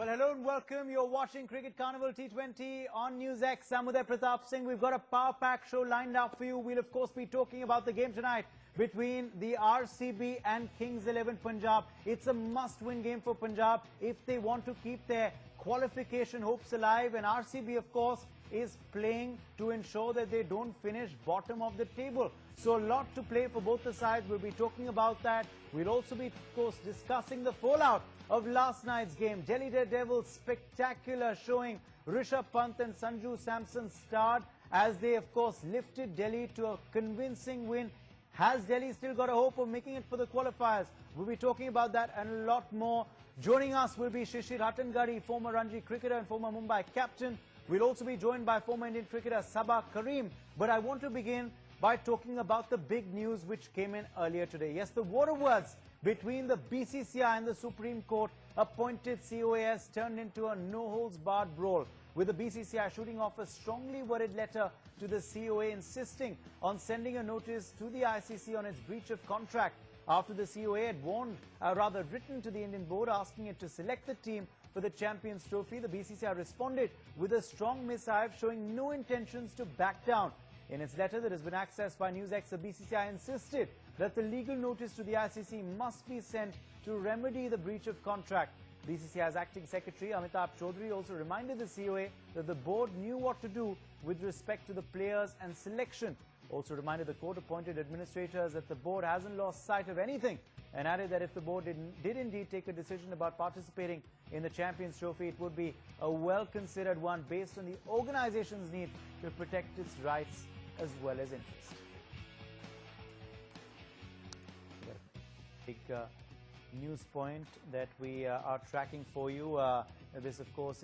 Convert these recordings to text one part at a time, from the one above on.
Well, hello and welcome. You're watching Cricket Carnival T20 on NewsX. I'm Uday Pratap Singh. We've got a power-packed show lined up for you. We'll, of course, be talking about the game tonight between the RCB and Kings XI Punjab. It's a must-win game for Punjab if they want to keep their qualification hopes alive. And RCB, of course, is playing to ensure that they don't finish bottom of the table. So a lot to play for both the sides. We'll be talking about that. We'll also be, of course, discussing the fallout of last night's game. Delhi Daredevils spectacular showing. Rishabh Pant and Sanju Samson starred as they, of course, lifted Delhi to a convincing win. Has Delhi still got a hope of making it for the qualifiers? We'll be talking about that and a lot more. Joining us will be Shishir Hattangadi, former Ranji cricketer and former Mumbai captain. We'll also be joined by former Indian cricketer Sabah Karim. But I want to begin by talking about the big news which came in earlier today. Yes, the war of words between the BCCI and the Supreme Court appointed COAS turned into a no-holds-barred brawl, with the BCCI shooting off a strongly worded letter to the COA insisting on sending a notice to the ICC on its breach of contract after the COA had written to the Indian board asking it to select the team for the Champions Trophy. The BCCI responded with a strong missive showing no intentions to back down. In its letter that has been accessed by NewsX, the BCCI insisted that the legal notice to the ICC must be sent to remedy the breach of contract. BCCI's acting secretary Amitabh Chaudhary also reminded the COA that the board knew what to do with respect to the players and selection. Also reminded the court-appointed administrators that the board hasn't lost sight of anything, and added that if the board did indeed take a decision about participating in the Champions Trophy, it would be a well-considered one based on the organization's need to protect its rights as well as interest. Big news point that we are tracking for you. This, of course,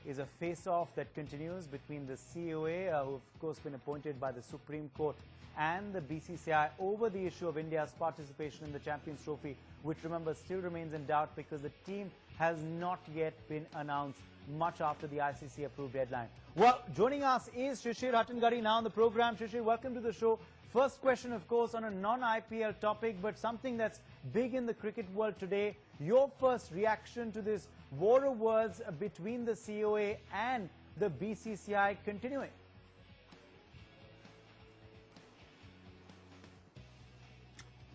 is a face-off that continues between the COA, who of course been appointed by the Supreme Court, and the BCCI over the issue of India's participation in the Champions Trophy, which, remember, still remains in doubt because the team has not yet been announced much after the ICC approved deadline. Well, joining us is Shishir Hattangadi now on the program. Shishir, welcome to the show. First question, of course, on a non-IPL topic, but something that's big in the cricket world today. Your first reaction to this war of words between the COA and the BCCI continuing?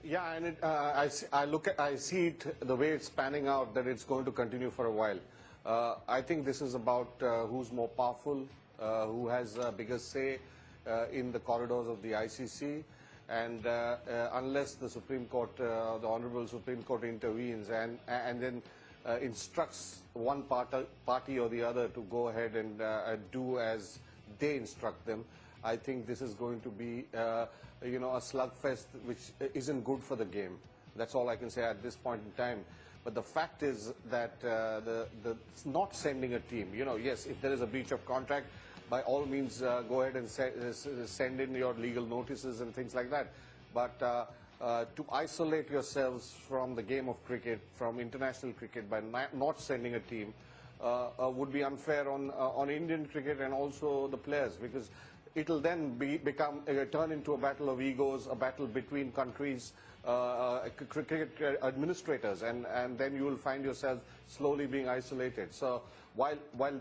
Yeah, and I see it the way it's panning out, that it's going to continue for a while. I think this is about who's more powerful, who has a bigger say in the corridors of the ICC, and unless the Supreme Court, the Honourable Supreme Court intervenes and then instructs one party or the other to go ahead and do as they instruct them, I think this is going to be, a slugfest which isn't good for the game. That's all I can say at this point in time. But the fact is that the not sending a team, yes, if there is a breach of contract, by all means go ahead and send in your legal notices and things like that. But to isolate yourselves from the game of cricket, from international cricket, by not sending a team would be unfair on Indian cricket and also the players, because it'll then turn into a battle of egos, a battle between countries, cricket administrators, and then you will find yourself slowly being isolated. So while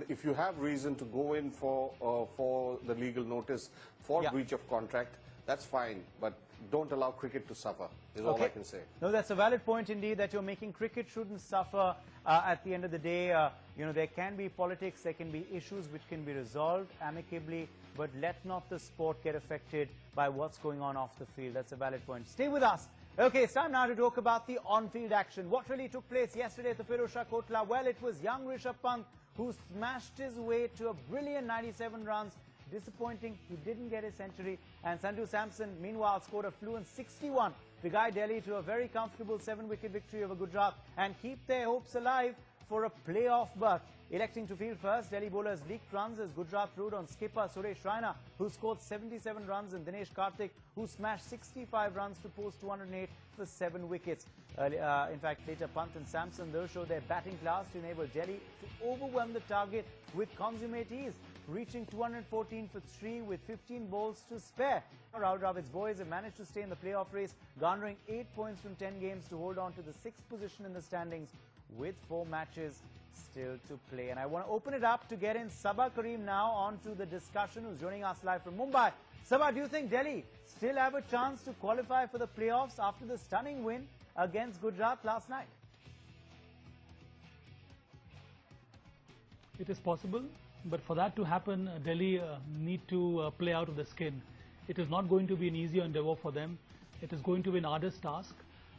if you have reason to go in for the legal notice for breach of contract, that's fine, but don't allow cricket to suffer, is all I can say. No, that's a valid point indeed that you're making. Cricket shouldn't suffer at the end of the day. There can be politics, there can be issues which can be resolved amicably, but let not the sport get affected by what's going on off the field. That's a valid point. Stay with us. Okay, it's time now to talk about the on-field action. What really took place yesterday at the Firozshah Kotla? Well, it was young Rishabh Pant who smashed his way to a brilliant 97 runs. Disappointing, he didn't get his century. And Sanju Samson, meanwhile, scored a fluent 61 to guide Delhi to a very comfortable 7-wicket victory over Gujarat and keep their hopes alive for a playoff berth. Electing to field first, Delhi bowlers leaked runs as Gujarat rode on skipper Suresh Raina, who scored 77 runs, and Dinesh Karthik, who smashed 65 runs to post 208 for 7 wickets. In fact, later Pant and Samson, though, showed their batting class to enable Delhi to overwhelm the target with consummate ease, reaching 214 for 3 with 15 balls to spare. Rahul Dravid's boys have managed to stay in the playoff race, garnering 8 points from 10 games to hold on to the 6th position in the standings with 4 matches still to play. And I want to open it up to get in Sabah Kareem now on to the discussion, who's joining us live from Mumbai. Sabah, do you think Delhi still have a chance to qualify for the playoffs after the stunning win against Gujarat last night? It is possible, but for that to happen, Delhi need to play out of the skin. It is not going to be an easy endeavour for them. It is going to be an arduous task.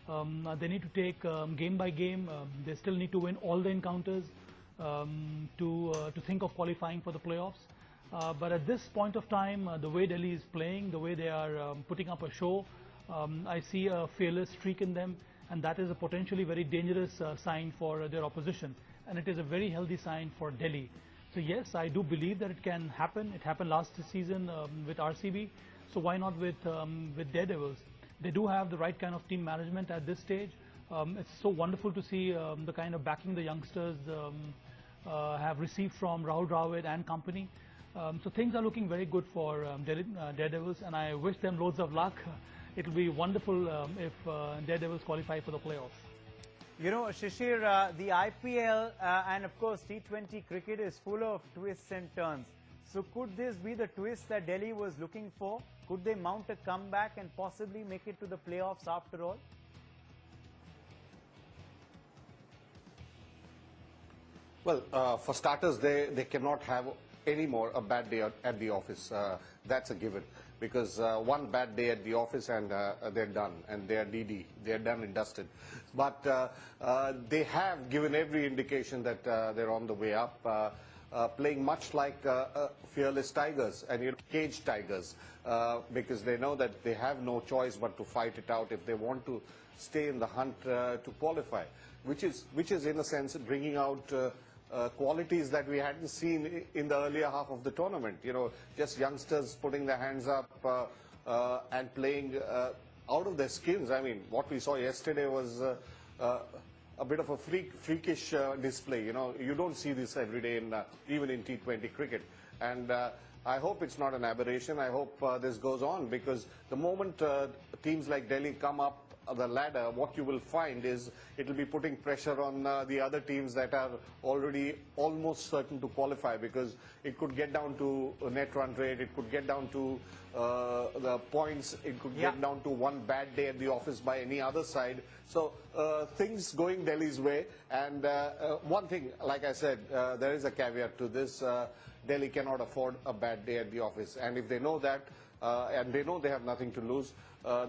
They need to take game by game. They still need to win all the encounters to think of qualifying for the playoffs. But at this point of time, the way Delhi is playing, the way they are putting up a show, I see a fearless streak in them, and that is a potentially very dangerous sign for their opposition. And it is a very healthy sign for Delhi. So yes, I do believe that it can happen. It happened last season with RCB. So why not with Daredevils? They do have the right kind of team management at this stage. It's so wonderful to see the kind of backing the youngsters have received from Rahul Dravid and company. So things are looking very good for Daredevils, and I wish them loads of luck. It will be wonderful if Daredevils qualify for the playoffs. You know, Shishir, the IPL and of course T20 cricket is full of twists and turns. So could this be the twist that Delhi was looking for? Could they mount a comeback and possibly make it to the playoffs after all? Well, for starters, they cannot have any more a bad day at the office. That's a given. Because one bad day at the office and they're done, and they're DD, they're done and dusted. But they have given every indication that they're on the way up, playing much like fearless tigers and caged tigers, because they know that they have no choice but to fight it out if they want to stay in the hunt to qualify, which is in a sense bringing out qualities that we hadn't seen in the earlier half of the tournament. You know, just youngsters putting their hands up and playing out of their skins. I mean, what we saw yesterday was a bit of a freakish display. You know, you don't see this every day in even in T20 cricket. And I hope it's not an aberration. I hope this goes on, because the moment teams like Delhi come up the ladder, what you will find is it will be putting pressure on the other teams that are already almost certain to qualify, because it could get down to net run rate, it could get down to the points, it could get down to one bad day at the office by any other side. So things going Delhi's way. And one thing, like I said, there is a caveat to this. Delhi cannot afford a bad day at the office, and if they know that, and they know they have nothing to lose,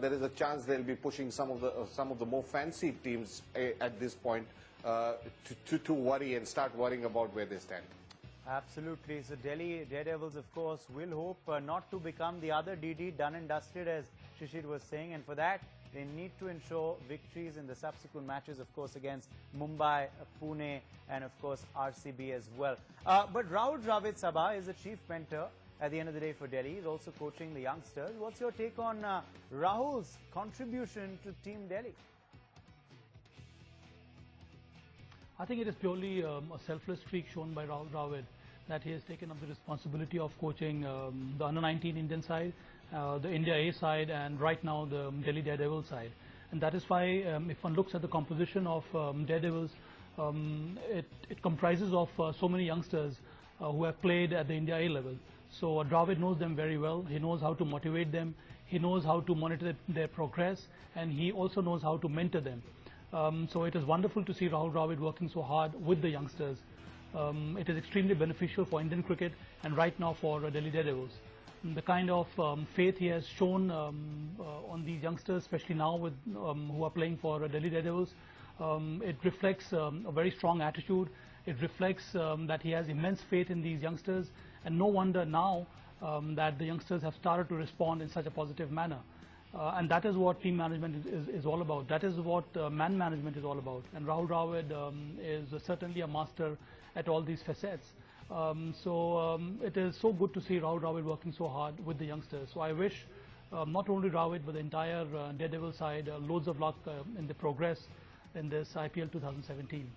there is a chance they'll be pushing some of the more fancy teams at this point to worry and start worrying about where they stand. Absolutely. So Delhi Daredevils, of course, will hope not to become the other DD, done and dusted, as Shishir was saying, and for that they need to ensure victories in the subsequent matches, of course, against Mumbai, Pune, and of course RCB as well. But Rahul Dravid, Sabah, is the chief mentor at the end of the day for Delhi. He's also coaching the youngsters. What's your take on Rahul's contribution to Team Delhi? I think it is purely a selfless streak shown by Rahul Dravid, that he has taken up the responsibility of coaching the under-19 Indian side, the India A side, and right now the Delhi Daredevil side. And that is why if one looks at the composition of Daredevils, it comprises of so many youngsters who have played at the India A level. So Dravid knows them very well. He knows how to motivate them. He knows how to monitor their progress, and he also knows how to mentor them. So it is wonderful to see Rahul Dravid working so hard with the youngsters. It is extremely beneficial for Indian cricket and right now for Delhi Daredevils. The kind of faith he has shown on these youngsters, especially now with who are playing for Delhi Daredevils, it reflects a very strong attitude. It reflects that he has immense faith in these youngsters, and no wonder now that the youngsters have started to respond in such a positive manner. And that is what team management is all about. That is what man management is all about. And Rahul Dravid is certainly a master at all these facets. It is so good to see Rahul Dravid working so hard with the youngsters. So I wish not only Dravid but the entire Daredevil side loads of luck in the progress in this IPL 2017.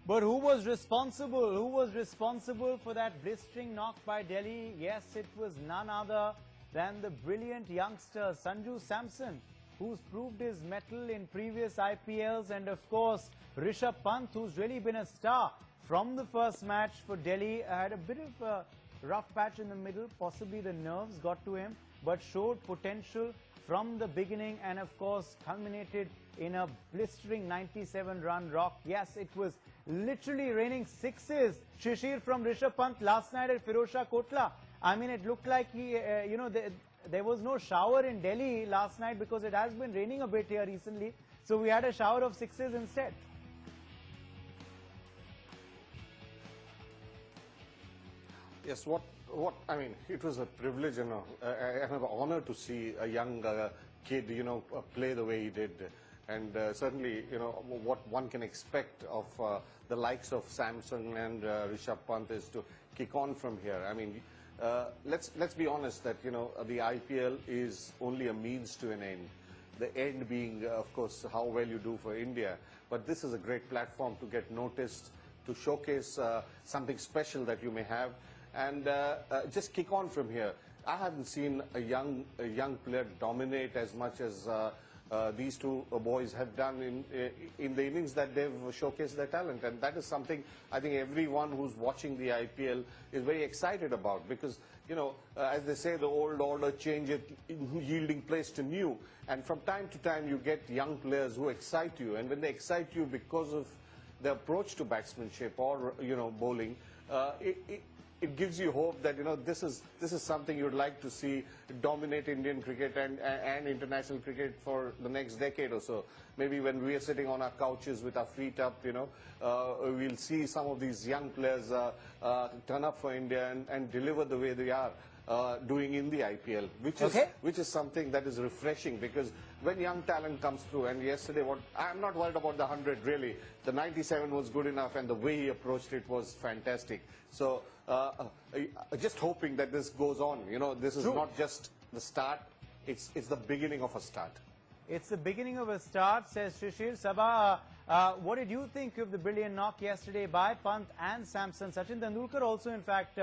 But who was responsible? Who was responsible for that blistering knock by Delhi? Yes, it was none other than the brilliant youngster Sanju Samson, who's proved his mettle in previous IPLs, and of course Rishabh Pant, who's really been a star from the first match for Delhi. Had a bit of a rough patch in the middle, possibly the nerves got to him, but showed potential from the beginning and of course culminated in a blistering 97-run rock. Yes, it was literally raining sixes, Shishir, from Rishabh Pant last night at Firozshah Kotla. I mean, it looked like he, there was no shower in Delhi last night because it has been raining a bit here recently. So we had a shower of sixes instead. Yes, I mean, it was a privilege and an honor to see a young kid, play the way he did. And certainly, what one can expect of the likes of Samson and Rishabh Pant is to kick on from here. I mean, let's be honest that, the IPL is only a means to an end. The end being, of course, how well you do for India. But this is a great platform to get noticed, to showcase something special that you may have, and just kick on from here. I haven't seen a young player dominate as much as these two boys have done in the innings that they've showcased their talent, and that is something I think everyone who's watching the IPL is very excited about, because as they say, the old order changeth, yielding place to new, and from time to time you get young players who excite you, and when they excite you because of the approach to batsmanship or bowling, it gives you hope that this is something you'd like to see dominate Indian cricket and international cricket for the next decade or so. Maybe when we are sitting on our couches with our feet up, we'll see some of these young players turn up for India and deliver the way they are doing in the IPL, which is something that is refreshing, because when young talent comes through, and yesterday, I'm not worried about the 100 really. The 97 was good enough, and the way he approached it was fantastic. So just hoping that this goes on. This is not just the start; it's the beginning of a start. It's the beginning of a start, says Shishir. Sabah, what did you think of the brilliant knock yesterday by Pant and Samson? Sachin Tendulkar also, in fact,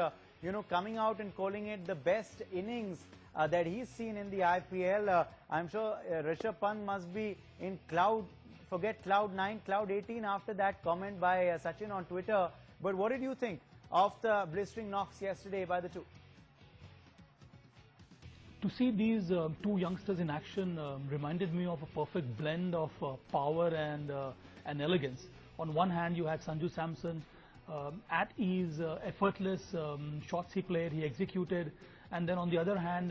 coming out and calling it the best innings that he's seen in the IPL. I'm sure Rishabh Pant must be in forget cloud 9, cloud 18 after that comment by Sachin on Twitter. But what did you think of the blistering knocks yesterday by the two? To see these two youngsters in action reminded me of a perfect blend of power and elegance. On one hand, you had Sanju Samson, at ease, effortless shots he played, he executed. And then on the other hand,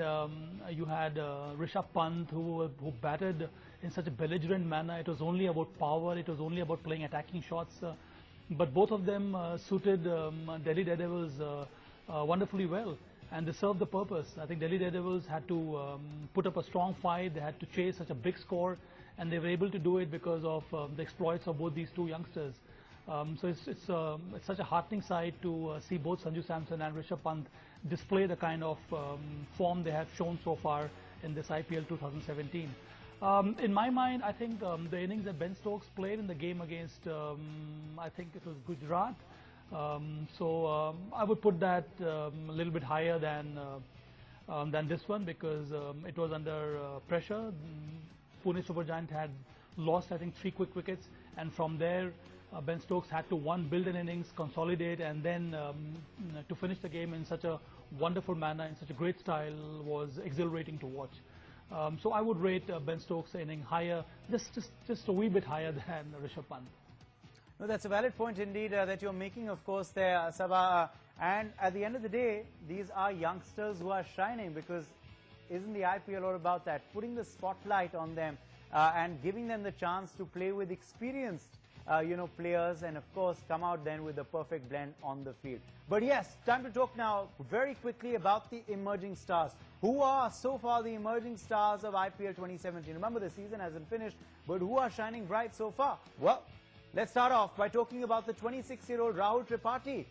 you had Rishabh Pant, who batted in such a belligerent manner. It was only about power, it was only about playing attacking shots. But both of them suited Delhi Daredevils wonderfully well, and they served the purpose. I think Delhi Daredevils had to put up a strong fight, they had to chase such a big score, and they were able to do it because of the exploits of both these two youngsters. So it's such a heartening sight to see both Sanju Samson and Rishabh Pant display the kind of form they have shown so far in this IPL 2017. In my mind, I think the innings that Ben Stokes played in the game against, I think it was Gujarat, so I would put that a little bit higher than this one, because it was under pressure. Pune Supergiant had lost, I think, 3 quick wickets, and from there Ben Stokes had to build an innings, consolidate, and then to finish the game in such a wonderful manner, in such a great style, was exhilarating to watch. So I would rate Ben Stokes' inning higher, just a wee bit higher than Rishabh Pant. No, that's a valid point indeed that you're making, of course, there, Sabah. And at the end of the day, these are youngsters who are shining, because isn't the IPL all about that? Putting the spotlight on them and giving them the chance to play with experienced players, and of course come out then with the perfect blend on the field. But yes, time to talk now very quickly about the emerging stars. Who are so far the emerging stars of IPL 2017? Remember, the season hasn't finished, but who are shining bright so far? Well, let's start off by talking about the 26-year-old Rahul Tripathi.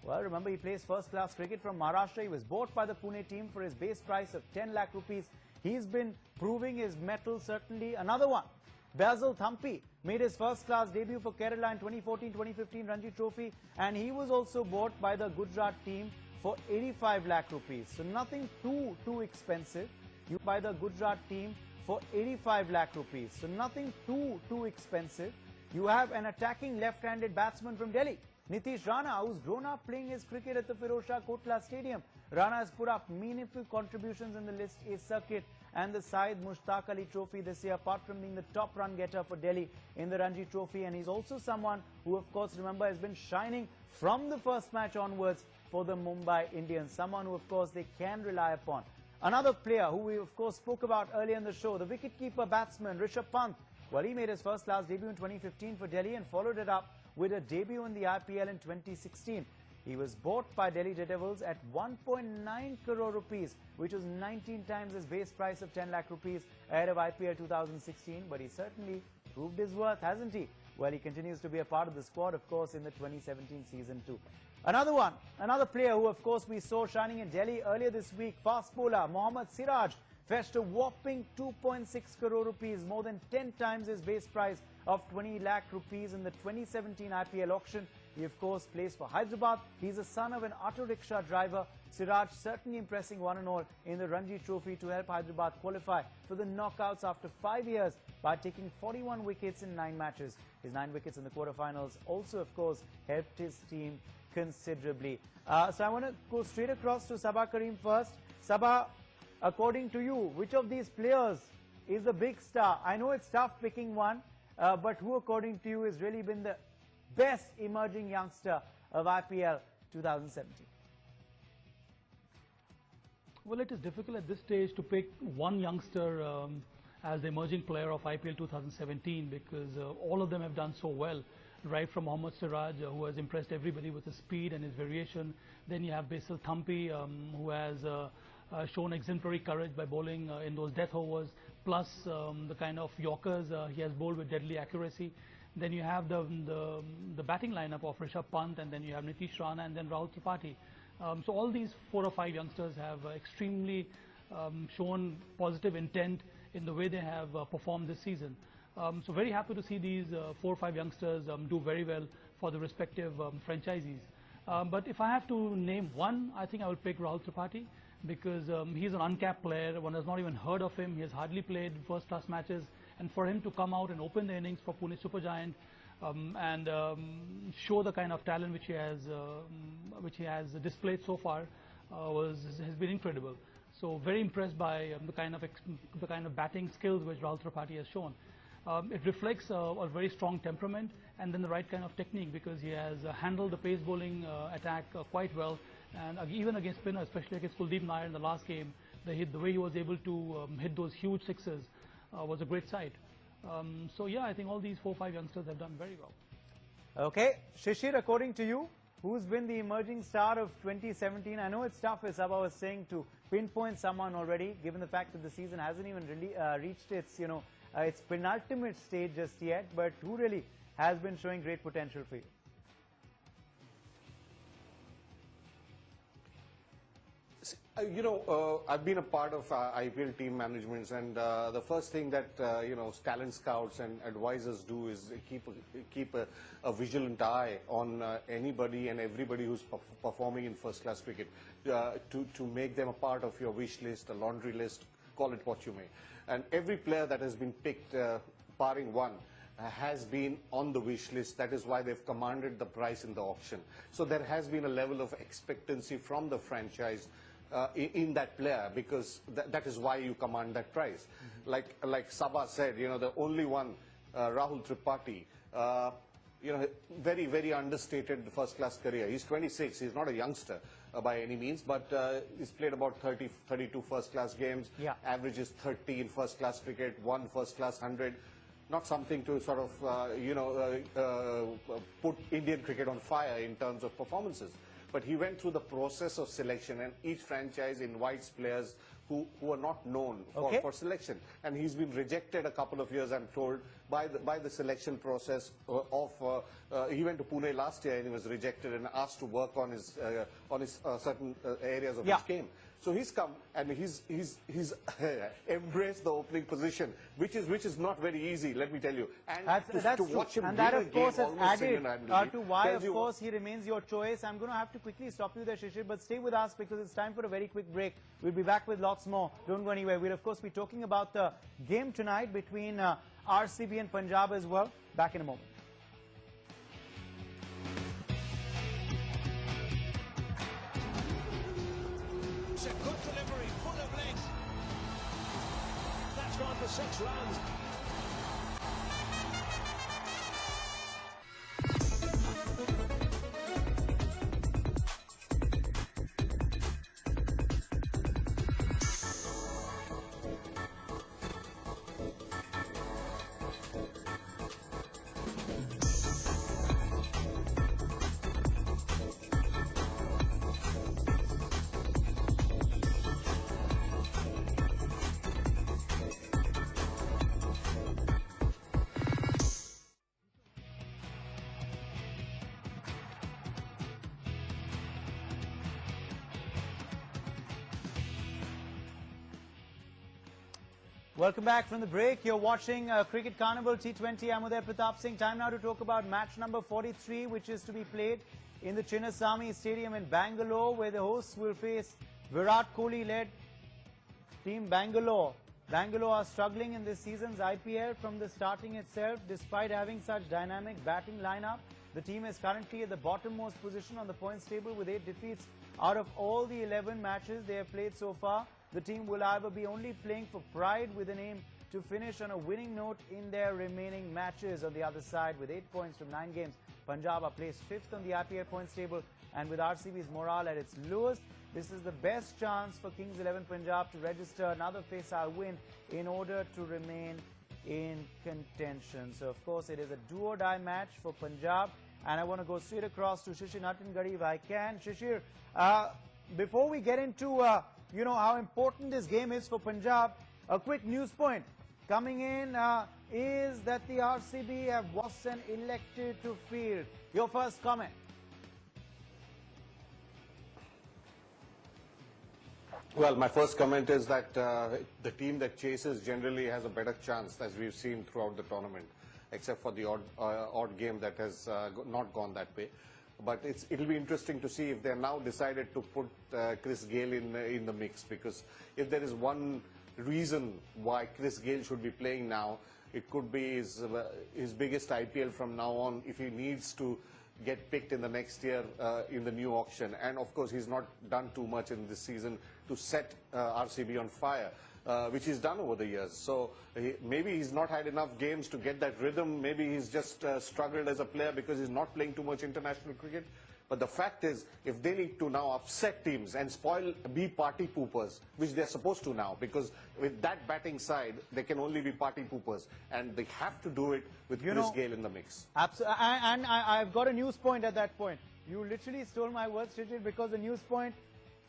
Well, remember, he plays first-class cricket from Maharashtra. He was bought by the Pune team for his base price of 10 lakh rupees. He's been proving his mettle, certainly. Another one, Basil Thampi, made his first-class debut for Kerala in 2014-2015 Ranji Trophy, and he was also bought by the Gujarat team for 85 lakh rupees. So nothing too expensive. You buy the Gujarat team for 85 lakh rupees. So nothing too expensive. You have an attacking left-handed batsman from Delhi, Nitish Rana, who's grown up playing his cricket at the Firozshah Kotla Stadium. Rana has put up meaningful contributions in the List A circuit and the Syed Mushtaq Ali Trophy this year, apart from being the top run getter for Delhi in the Ranji Trophy. And he's also someone who, of course, remember, has been shining from the first match onwards for the Mumbai Indians. Someone who, of course, they can rely upon. Another player who we, of course, spoke about earlier in the show, the wicketkeeper batsman Rishabh Pant. Well, he made his first class debut in 2015 for Delhi and followed it up with a debut in the IPL in 2016. He was bought by Delhi Daredevils at 1.9 crore rupees, which was 19 times his base price of 10 lakh rupees ahead of IPL 2016. But he certainly proved his worth, hasn't he? Well, he continues to be a part of the squad, of course, in the 2017 season too. Another player who, of course, we saw shining in Delhi earlier this week, fast bowler Mohammad Siraj, fetched a whopping 2.6 crore rupees, more than 10 times his base price of 20 lakh rupees in the 2017 IPL auction. He, of course, plays for Hyderabad. He's the son of an auto rickshaw driver. Siraj certainly impressing one and all in the Ranji Trophy to help Hyderabad qualify for the knockouts after 5 years by taking 41 wickets in 9 matches. His 9 wickets in the quarterfinals also, of course, helped his team considerably. So I want to go straight across to Sabah Karim first. Sabah, according to you, which of these players is the big star? I know it's tough picking one, but who, according to you, has really been the best emerging youngster of IPL 2017? Well, it is difficult at this stage to pick one youngster as the emerging player of IPL 2017 because all of them have done so well. Right from Mohammad Siraj, who has impressed everybody with his speed and his variation. Then you have Basil Thampi, who has shown exemplary courage by bowling in those death overs, plus the kind of Yorkers he has bowled with deadly accuracy. Then you have the batting lineup of Rishabh Pant, and then you have Nitish Rana, and then Rahul Tripathi. So all these 4 or 5 youngsters have extremely shown positive intent in the way they have performed this season. So very happy to see these 4 or 5 youngsters do very well for the respective franchisees. But if I have to name one, I think I will pick Rahul Tripathi because he's an uncapped player. One has not even heard of him. He has hardly played first-class matches. And for him to come out and open the innings for Pune Supergiant and show the kind of talent which he has displayed so far has been incredible. So very impressed by the kind of batting skills which Rahul Tripathi has shown. It reflects a very strong temperament and then the right kind of technique because he has handled the pace bowling attack quite well, and even against spinner, especially against Kuldeep Nair in the last game, the way he was able to hit those huge sixes was a great sight. So yeah, I think all these 4 or 5 youngsters have done very well. Okay, Shishir, according to you, who's been the emerging star of 2017? I know it's tough, as Sabah was saying, to pinpoint someone already, given the fact that the season hasn't even really reached its, its penultimate stage just yet. But who really has been showing great potential for you? I've been a part of IPL team managements, and the first thing that talent scouts and advisors do is keep a vigilant eye on anybody and everybody who's performing in first-class cricket to make them a part of your wish list, a laundry list, call it what you may. And every player that has been picked, barring one, has been on the wish list. That is why they've commanded the price in the auction. So there has been a level of expectancy from the franchise in that player, because that is why you command that price. Like Sabah said, the only one, Rahul Tripathi, very, very understated first-class career. He's 26. He's not a youngster by any means, but he's played about 32 first-class games. Yeah. Averages 30 in first-class cricket, 1 first-class 100. Not something to sort of, put Indian cricket on fire in terms of performances. But he went through the process of selection, and each franchise invites players who are not known for selection. And he's been rejected a couple of years, I'm told, by the selection process he went to Pune last year and he was rejected and asked to work on his certain areas of his game. So he's come and he's embraced the opening position, which is not very easy, let me tell you. And to watch him and that, of course, has added to why, of you, course, he remains your choice. I'm going to have to quickly stop you there, Shishir, but stay with us because it's time for a very quick break. We'll be back with lots more. Don't go anywhere. We'll, of course, be talking about the game tonight between RCB and Punjab as well. Back in a moment. It's a good delivery, full of legs. That's gone for 6 runs. Welcome back from the break. You're watching Cricket Carnival T20. I'm Uday Pratap Singh. Time now to talk about match number 43, which is to be played in the Chinnaswamy Stadium in Bangalore, where the hosts will face Virat Kohli-led team Bangalore. Bangalore are struggling in this season's IPL from the starting itself, despite having such dynamic batting lineup. The team is currently at the bottommost position on the points table with 8 defeats out of all the 11 matches they have played so far. The team will either be only playing for pride with an aim to finish on a winning note in their remaining matches. On the other side, with 8 points from 9 games, Punjab are placed 5th on the IPL points table, and with RCB's morale at its lowest, this is the best chance for Kings XI Punjab to register another face-out win in order to remain in contention. So, of course, it is a do-or-die match for Punjab, and I want to go straight across to Shishir Nattangadi if I can. Shishir, before we get into you know how important this game is for Punjab, a quick news point coming in is that the RCB have Watson elected to field. Your first comment. Well, my first comment is that the team that chases generally has a better chance, as we've seen throughout the tournament, except for the odd game that has not gone that way. But it'll be interesting to see if they're now decided to put Chris Gayle in the mix, because if there is one reason why Chris Gayle should be playing now, it could be his biggest IPL from now on if he needs to get picked in the next year in the new auction. And of course, he's not done too much in this season to set RCB on fire, which he's done over the years. So maybe he's not had enough games to get that rhythm. Maybe he's just struggled as a player because he's not playing too much international cricket. But the fact is, if they need to now upset teams and be party poopers, which they're supposed to now, because with that batting side, they can only be party poopers, and they have to do it with Chris Gayle in the mix. Absolutely, and I've got a news point at that point. You literally stole my words, Shishir, because the news point,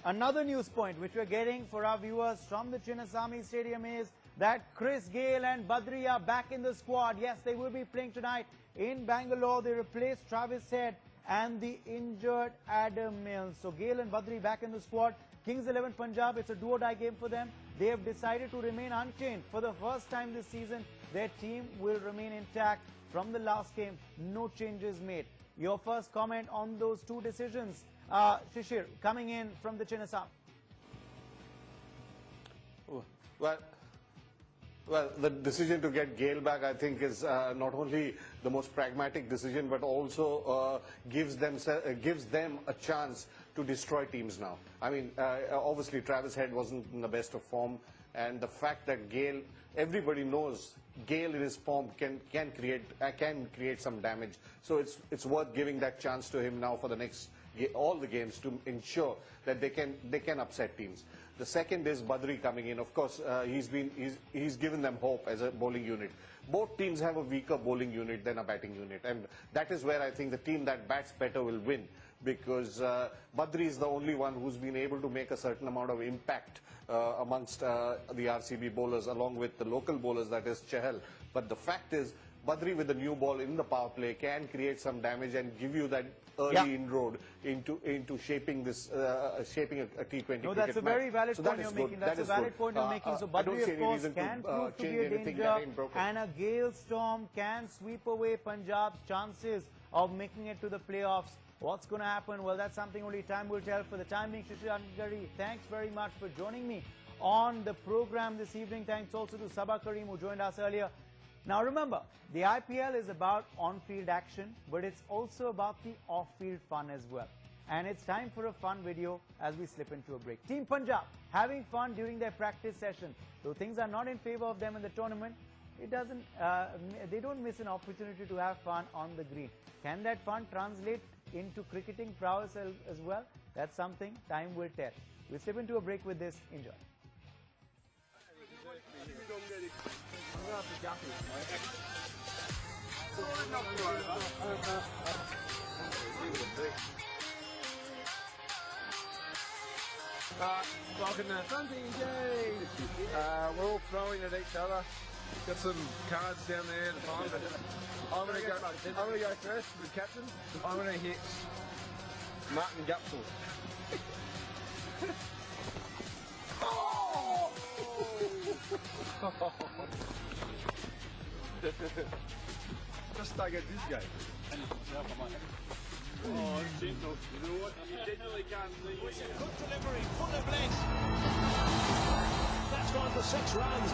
another news point which we're getting for our viewers from the Chinnaswamy Stadium is that Chris Gayle and Badree are back in the squad. Yes, they will be playing tonight in Bangalore. They replace Travis Head and the injured Adam Milne. So Gayle and Badree back in the squad. Kings XI Punjab, it's a do-or-die game for them. They have decided to remain unchanged. For the first time this season, their team will remain intact from the last game. No changes made. Your first comment on those two decisions, Shishir, coming in from the Chinnaswamy. Well, the decision to get Gayle back, I think, is not only the most pragmatic decision, but also gives them a chance to destroy teams now. I mean, obviously, Travis Head wasn't in the best of form, and the fact that Gayle, everybody knows Gayle in his form can create some damage. So it's worth giving that chance to him now for the next all the games to ensure that they can upset teams. The second is Badree coming in. Of course, he's given them hope as a bowling unit. Both teams have a weaker bowling unit than a batting unit, and that is where I think the team that bats better will win, because Badree is the only one who's been able to make a certain amount of impact amongst the RCB bowlers, along with the local bowlers, that is Chahal. But the fact is, Badree with the new ball in the power play can create some damage and give you that early inroad into shaping this shaping a T20 No, that's a very valid point you're making. That's a valid point you're making. So Badree, of course, can prove to be a danger, and a Gale storm can sweep away Punjab's chances of making it to the playoffs. What's going to happen? Well, that's something only time will tell. For the time being, Shishir Nattangadi, thanks very much for joining me on the program this evening. Thanks also to Sabah Karim, who joined us earlier. Now remember, the IPL is about on-field action, but it's also about the off-field fun as well. And it's time for a fun video as we slip into a break. Team Punjab having fun during their practice session. Though things are not in favor of them in the tournament, they don't miss an opportunity to have fun on the green. Can that fun translate into cricketing prowess as well? That's something time will tell. We'll slip into a break with this. Enjoy. Welcome to we're all throwing at each other. Got some cards down there at the bottom. I'm gonna go first with captain. I'm gonna hit Martin Guptill. Just stuck at this game. Oh, gentle. You know what? You genuinely can't see. Good delivery, full of legs. That's gone for 6 runs.